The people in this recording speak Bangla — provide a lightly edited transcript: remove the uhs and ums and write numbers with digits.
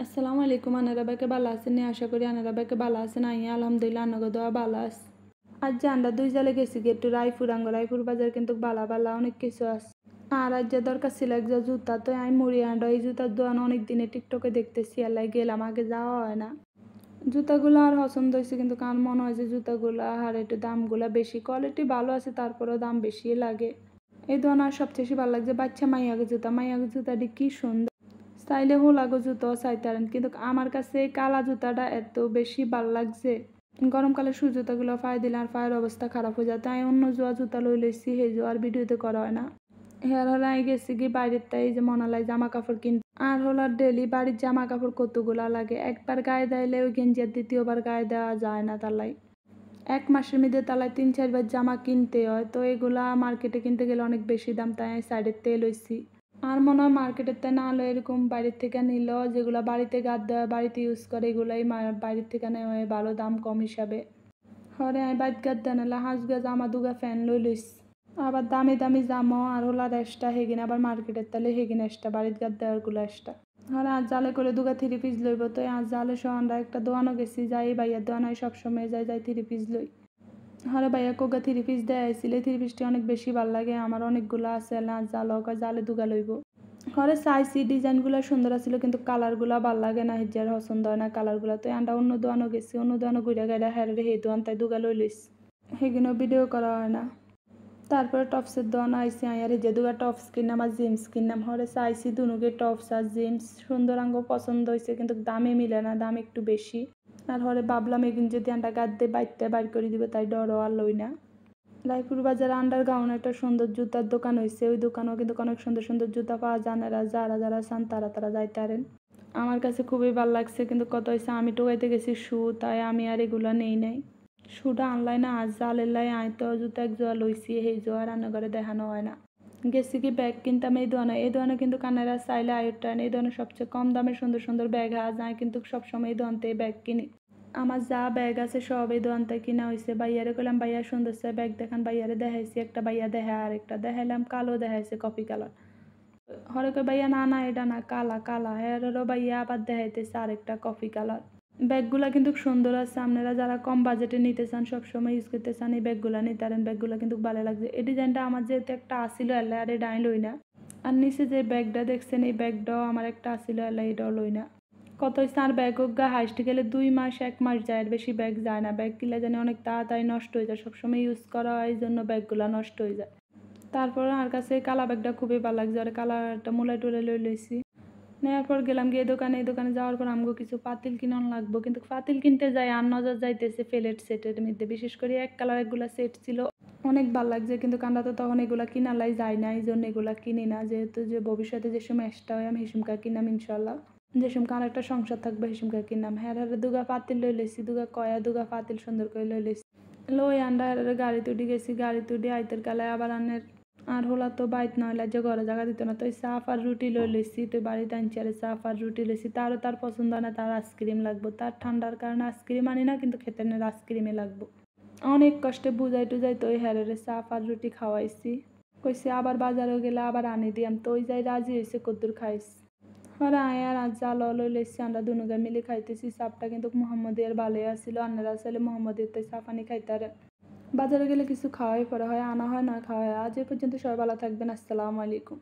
আসসালামু আলাইকুম আনারা বাইকে ভালো আছেন আশা করি আনারা বাইকে ভালো আছেন আইয়া আলহামদুলিল্লাহ আন্নাগো দোয়া ভালো আছে। আজ যে আমরা দুই জালে গেছি একটু রায়পুর বাজার কিন্তু বালা অনেক কিছু আছে। আর আজ যে দরকার ছিল এক জুতা তো আমি মুড়ি আনডো এই জুতার দোকান অনেক দিনে টিকটকে দেখতেছি আল্লাহ গেলাম আগে যাওয়া হয় না। জুতাগুলো আর পছন্দ হয়েছে কিন্তু কার মনে হয় যে জুতাগুলো আর একটু দামগুলো বেশি, কোয়ালিটি ভালো আছে তারপরেও দাম বেশি লাগে। এই দোকান আর সবচেয়ে বেশি ভালো লাগছে বাচ্চা মাইয়াগে জুতাটি কি সুন্দর, চাইলে হোলাগো জুতো চাইতারেন কিন্তু আমার কাছে এই কালা জুতাটা এত বেশি ভালো লাগছে। গরমকালে শু জুতাগুলো পায়ে দিলে আর পায়ের অবস্থা খারাপ হয়ে যায়, তাই অন্য জুতা লই লইছি সেই আর ভিডিওতে করা হয় না। হেয়ার হলে আমি গেছি কি বাইরের তাই যে মনালাই জামা কাপড় কিনতে, আর হলার ডেলি বাড়ির জামা কাপড় কতগুলা লাগে, একবার গায়ে দিলে ওই গেঞ্জি আর দ্বিতীয়বার গায়ে দেওয়া যায় না, তালাই এক মাসের মধ্যে তালাই 3-4 বার জামা কিনতে হয়, তো এগুলা মার্কেটে কিনতে গেলে অনেক বেশি দাম, তাই সাইডের তেল হইছি। আর মনে হয় মার্কেটের তে না হলে এরকম বাইরের থেকে নিল যেগুলো বাড়িতে গাদ দেওয়া বাড়িতে ইউজ করে এগুলাই বাইরের থেকে নেওয়া হয় ভালো দাম কম হিসাবে। হরে আমি বাইর গাদ দেন হাঁস গা জামা দুগা ফ্যান লইস আবার দামি দামি জামা আর হলা রেস্টা হেগিন আবার মার্কেটের তালে হেগিন এসটা বাড়ির গাদ দেওয়ার গুলো এসটা। হরে আজ জালে করে দুগা 3 পিস লইব, তো আজ জালে সন্ধ্যা একটা দোয়ানো গেছি যাই ভাইয়ার দোয়ান হয় সবসময় যাই 3 পিস লই। হরে ভাইয়া কোগা 3 পিস দেয় আসছিল, 3 পিসটি অনেক বেশি ভালো লাগে আমার, অনেকগুলো আছে জালে দুগা লইব। হরে চাইছি ডিজাইনগুলো সুন্দর আছিল কিন্তু কালারগুলো ভাল লাগে না, হিজার পছন্দ হয় না কালারগুলো, তো আমরা অন্য দোকানও গেছি, অন্য দোকানও ঘুরে গাইডা হ্যাঁ সেই দোকান তাই দুগা লই লইস, সেগুলো ভিডিও করা হয় না। তারপরে টপসের দোকান আইসি আয়ার যে দুগা টপস কিনলাম আর জিন্স কিনলাম, হরে চাইছি দুনুকে টপস আর জিন্স সুন্দর আঙ্গ পছন্দ হয়েছে কিন্তু দামে মিলে না, দাম একটু বেশি। আর হরে ভাবলাম এগুন যদি আন্ডা গাদ্দে বাইতে বাইর করে দিব তাই ডরও আর লই না। রায়পুর বাজারে আন্ডারগ্রাউন্ড একটা সুন্দর জুতার দোকান হয়েছে, ওই দোকানেও কিন্তু অনেক সুন্দর সুন্দর জুতা পাওয়া যায় না, যারা চান তারা যাইতে পারেন। আমার কাছে খুবই ভালো লাগছে কিন্তু কত হয়েছে আমি টোকাইতে গেছি শু, তাই আমি আর এগুলো নেই নাই। শুটা আনলাই না আজ জালের আয় তো জুতা এক জোয়া লইছি সেই জোয়া রান্নাঘরে দেখানো হয় না। গেছি কি ব্যাগ কিনতাম এই দোকানে কিন্তু কানেরা চাইলে আয়ুরটান এই দোকানে সবচেয়ে কম দামে সুন্দর সুন্দর ব্যাগ হাওয়া যায় কিন্তু সবসময় এই দোকান থেকে ব্যাগ কিনি। আমার যা ব্যাগ আছে সব এই দোকান থেকে কিনা হয়েছে। বাইয়ারে কইলাম বাইয়া সুন্দর সে ব্যাগ দেখান, বাইয়ারে দেখাইছি একটা, বাইয়া দেখা আর একটা দেখাইলাম কালো দেখাইছে কফি কালার, হরে কই বাইয়া না এটা না কালা হেরও বাইয়া আবার দেখাইতেছে আরেকটা কফি কালার। ব্যাগগুলা কিন্তু সুন্দর আছে, আপনারা যারা কম বাজেটে নিতে চান সবসময় ইউজ করতে চান এই ব্যাগগুলা নিতে পারেন, ব্যাগগুলা কিন্তু ভালো লাগছে। এই ডিজাইনটা আমার যেহেতু একটা আসিল এলে আর এটা লই না, আর নিচে যে ব্যাগটা দেখছেন এই ব্যাগটাও আমার একটা আসিল এলে এটাও লই না। কত হয়েছে আর ব্যাগ গা হাইস্ট গেলে 2 মাস 1 মাস যায়, আর বেশি ব্যাগ যায় না, ব্যাগ কিনলে জানি অনেক তাড়াতাড়ি নষ্ট হয়ে যায়, সবসময় ইউজ করা হয় এই জন্য ব্যাগগুলো নষ্ট হয়ে যায়। তারপর আমার কাছে কালা ব্যাগটা খুবই ভালো লাগছে আর কালারটা মুলাই টুলে লইছি। নেওয়ার পর গেলাম গিয়ে এই দোকানে যাওয়ার পর আমগো কিছু পাতিল কিনন লাগবো, কিন্তু পাতিল কিনতে যাই আর নজর যাইতেছে প্লেট সেটের মধ্যে, বিশেষ করে এক কালার এগুলা সেট ছিল অনেক ভালো লাগছে কিন্তু কান্ডা তো তখন এগুলা কিনালাই যায় না, এই জন্য এগুলা কিনি না, যেহেতু যে ভবিষ্যতে যে সময় এক্সট্রা হয় আমি হেসুমকা কিনাম ইনশাল্লাহ, যে সময় আর একটা সংসার থাকবে হেসুমকা কিনাম। হ্যাঁ দুগা পাতিল লই লইছি, দুগা পাতিল সুন্দর করে লই লইছি, লই আন্ডা গাড়ি তুটি গেছি, গাড়ি তুটি আইতের কালে আবার আনের আর হলা তো বাইত নইলা যে ঘরে জায়গা দিত না, তো চাপ আর রুটি লই লইছি, তো বাড়িতে আনছি আর চাপ আর রুটি লইছি। তার পছন্দ হয় না, তার আইসক্রিম লাগবো, তার ঠান্ডার কারণে আইসক্রিম আনি না কিন্তু খেতে আইসক্রিমে লাগবো। অনেক কষ্টে বুঝাই টুজাই তো ওই হ্যারে চাপ আর রুটি খাওয়াইছি, কইছি আবার বাজারে গেলে আবার আনি দিয়াম, তো ওই যাই রাজি হয়েছে কদ্দুর খাইস। হরে আয় আর আজ জাল লই লইছি আমরা দুনুগা মিলে খাইতেছি, চাপটা কিন্তু মোহাম্মদের ভালো আসছিল, আন্নারা আসলে মোহাম্মদের তাই চাপ আনি খাইতারে। বাজারে গেলে কিছু খাওয়াই পড়া হয়, আনা হয় না খাওয়া হয়। আজ এ পর্যন্ত সবাই ভালো থাকবেন, আসসালামু আলাইকুম।